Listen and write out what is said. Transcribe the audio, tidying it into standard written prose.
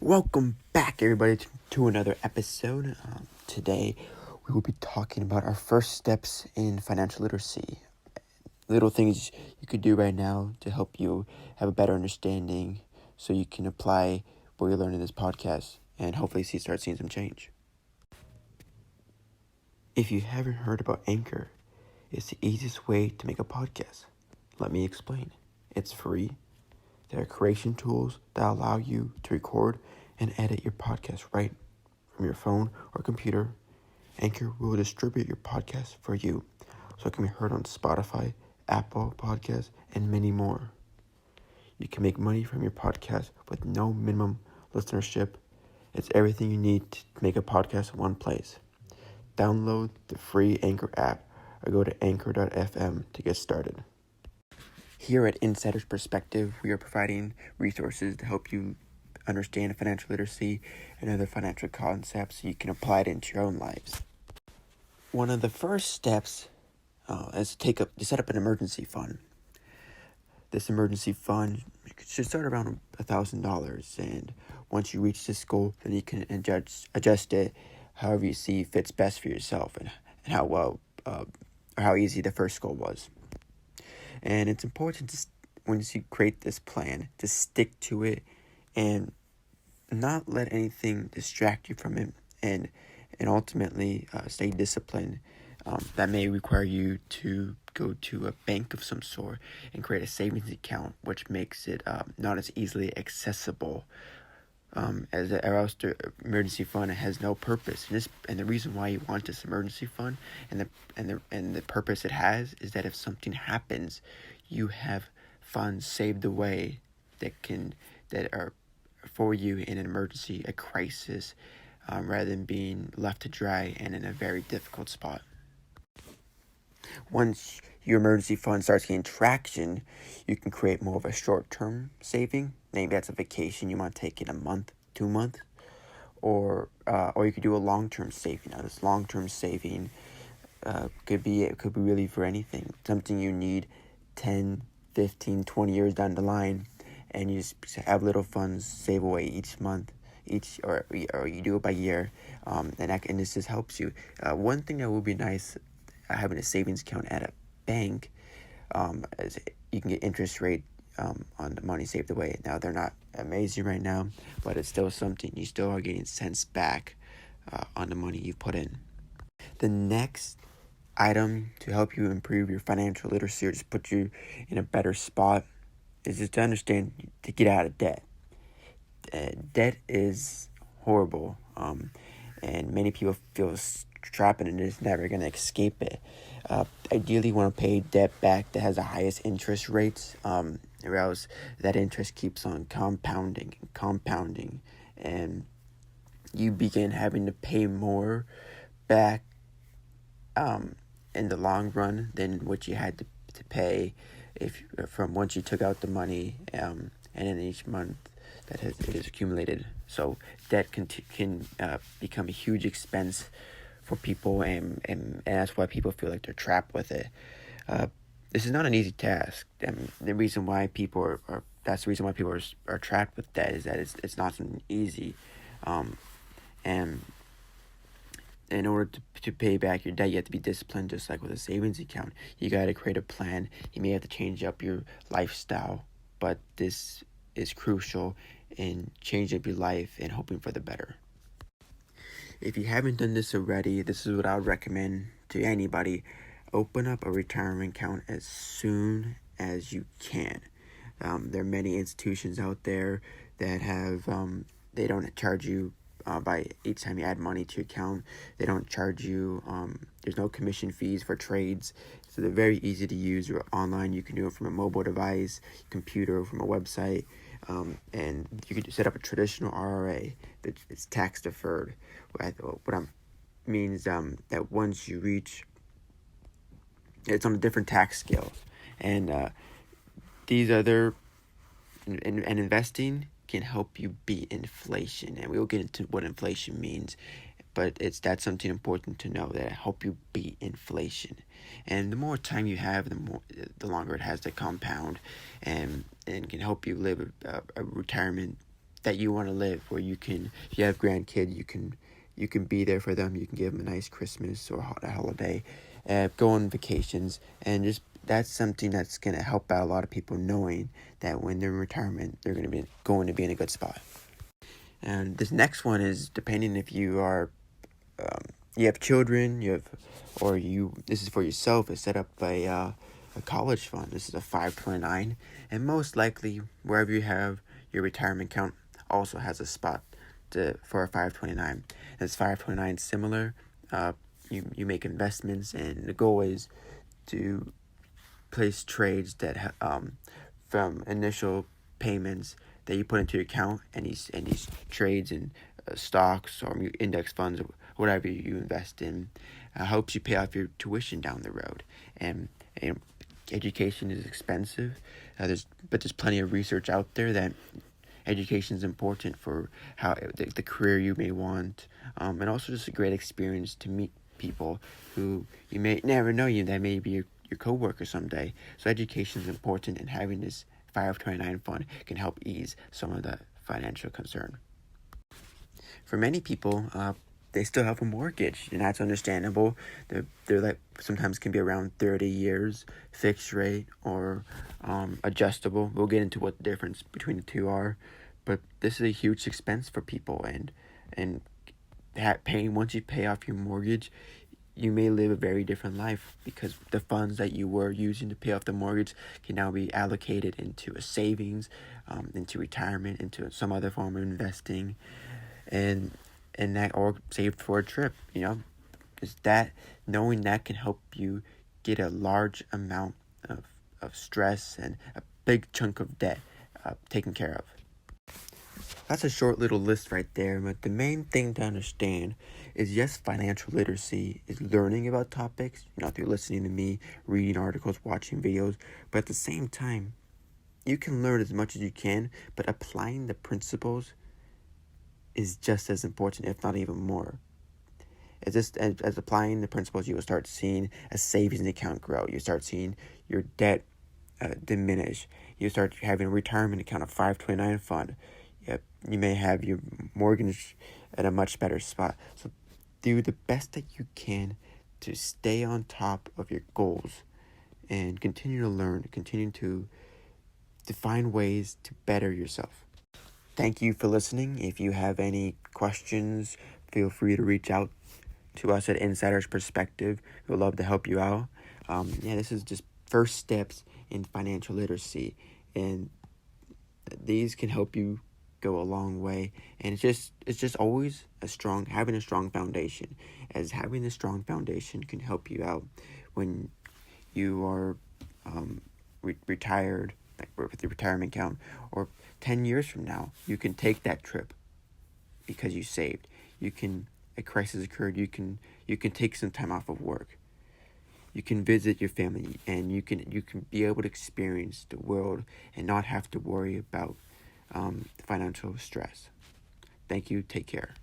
Welcome back, everybody, to another episode. Today, we will be talking about our first steps in financial literacy. Little things you could do right now to help you have a better understanding so you can apply what you learn in this podcast and hopefully start seeing some change. If you haven't heard about Anchor, it's the easiest way to make a podcast. Let me explain. It's free. There are creation tools that allow you to record and edit your podcast right from your phone or computer. Anchor will distribute your podcast for you so it can be heard on Spotify, Apple Podcasts, and many more. You can make money from your podcast with no minimum listenership. It's everything you need to make a podcast in one place. Download the free Anchor app or go to anchor.fm to get started. Here at Insider's Perspective, we are providing resources to help you understand financial literacy and other financial concepts so you can apply it into your own lives. One of the first steps is to set up an emergency fund. This emergency fund should start around $1,000, and once you reach this goal, then you can adjust it however you see fits best for yourself and how well or how easy the first goal was. And it's important to, once you create this plan, to stick to it and not let anything distract you from it, and ultimately stay disciplined. That may require you to go to a bank of some sort and create a savings account, which makes it not as easily accessible. As the emergency fund has no purpose, and the reason why you want this emergency fund and the purpose it has is that if something happens, you have funds saved away that are for you in an emergency, a crisis, rather than being left to dry and in a very difficult spot. Once your emergency fund starts getting traction, you can create more of a short-term saving. Maybe that's a vacation you want to take in a month, 2 months, or you could do a long-term saving. Now, this long-term saving could be really for anything. Something you need 10, 15, 20 years down the line, and you just have little funds save away each month, or you do it by year, and this just helps you. One thing that would be nice, having a savings account at a bank, is you can get interest rate on the money saved away. Now, they're not amazing right now, but it's still something. You still are getting cents back on the money you put in. The next item to help you improve your financial literacy or just put you in a better spot is just to understand to get out of debt. Debt is horrible, and many people feel trapped and is never going to escape it. Ideally, you want to pay debt back that has the highest interest rates, or else that interest keeps on compounding, and you begin having to pay more back in the long run than what you had to pay from once you took out the money, and in each month that it is accumulated. So debt can become a huge expense for people, and that's why people feel like they're trapped with it. This is not an easy task. The reason why people that's the reason why people are trapped with debt is that it's not something easy, and in order to pay back your debt, you have to be disciplined, just like with a savings account. You got to create a plan. You may have to change up your lifestyle, but this is crucial in changing up your life and hoping for the better. If you haven't done this already, this is what I would recommend to anybody. Open up a retirement account as soon as you can. There are many institutions out there that have, they don't charge you by each time you add money to your account. They don't charge you, there's no commission fees for trades. So they're very easy to use. Or online, you can do it from a mobile device, computer, from a website. And you can set up a traditional RRA that is tax deferred. What I mean is that once you reach, it's on a different tax scale, and these other and investing can help you beat inflation, and we'll get into what inflation means. But that's something important to know, that help you beat inflation. And the more time you have, the longer it has to compound, and can help you live a retirement that you want to live, where you can, if you have grandkids, you can be there for them. You can give them a nice Christmas or a holiday, go on vacations, and just that's something that's going to help out a lot of people, knowing that when they're in retirement, they're going to be in a good spot. And this next one is, depending if you are, you have children, this is for yourself, is set up a college fund. This is a 529, and most likely wherever you have your retirement account also has a spot for a 529. As 529 similar, you make investments, and the goal is to place trades that from initial payments that you put into your account, and these trades in stocks or index funds or whatever you invest in helps you pay off your tuition down the road. And education is expensive. There's plenty of research out there that education is important for how the career you may want, and also just a great experience to meet people who you may never know that may be your coworker someday. So education is important, and having this 529 fund can help ease some of the financial concern. For many people, they still have a mortgage, and that's understandable. They're like, sometimes can be around 30 years, fixed rate or adjustable. We'll get into what the difference between the two are, but this is a huge expense for people, and once you pay off your mortgage, you may live a very different life, because the funds that you were using to pay off the mortgage can now be allocated into a savings, into retirement, into some other form of investing, and that, or saved for a trip. Is that knowing that can help you get a large amount of stress and a big chunk of debt taken care of. That's a short little list right there, but the main thing to understand is, yes, financial literacy is learning about topics, through listening to me, reading articles, watching videos, but at the same time, you can learn as much as you can, but applying the principles is just as important, if not even more. As applying the principles, you will start seeing a savings account grow. You start seeing your debt diminish. You start having a retirement account, a 529 fund. You may have your mortgage at a much better spot. So do the best that you can to stay on top of your goals, and continue to learn, continue to find ways to better yourself. Thank you for listening. If you have any questions, feel free to reach out to us at Insider's Perspective. We'd love to help you out. This is just first steps in financial literacy, and these can help you go a long way. And it's just always having a strong foundation, as having a strong foundation can help you out when you are retired, like with your retirement account, or 10 years from now, you can take that trip because you saved. A crisis occurred, you can take some time off of work. You can visit your family, and you can be able to experience the world and not have to worry about financial stress. Thank you. Take care.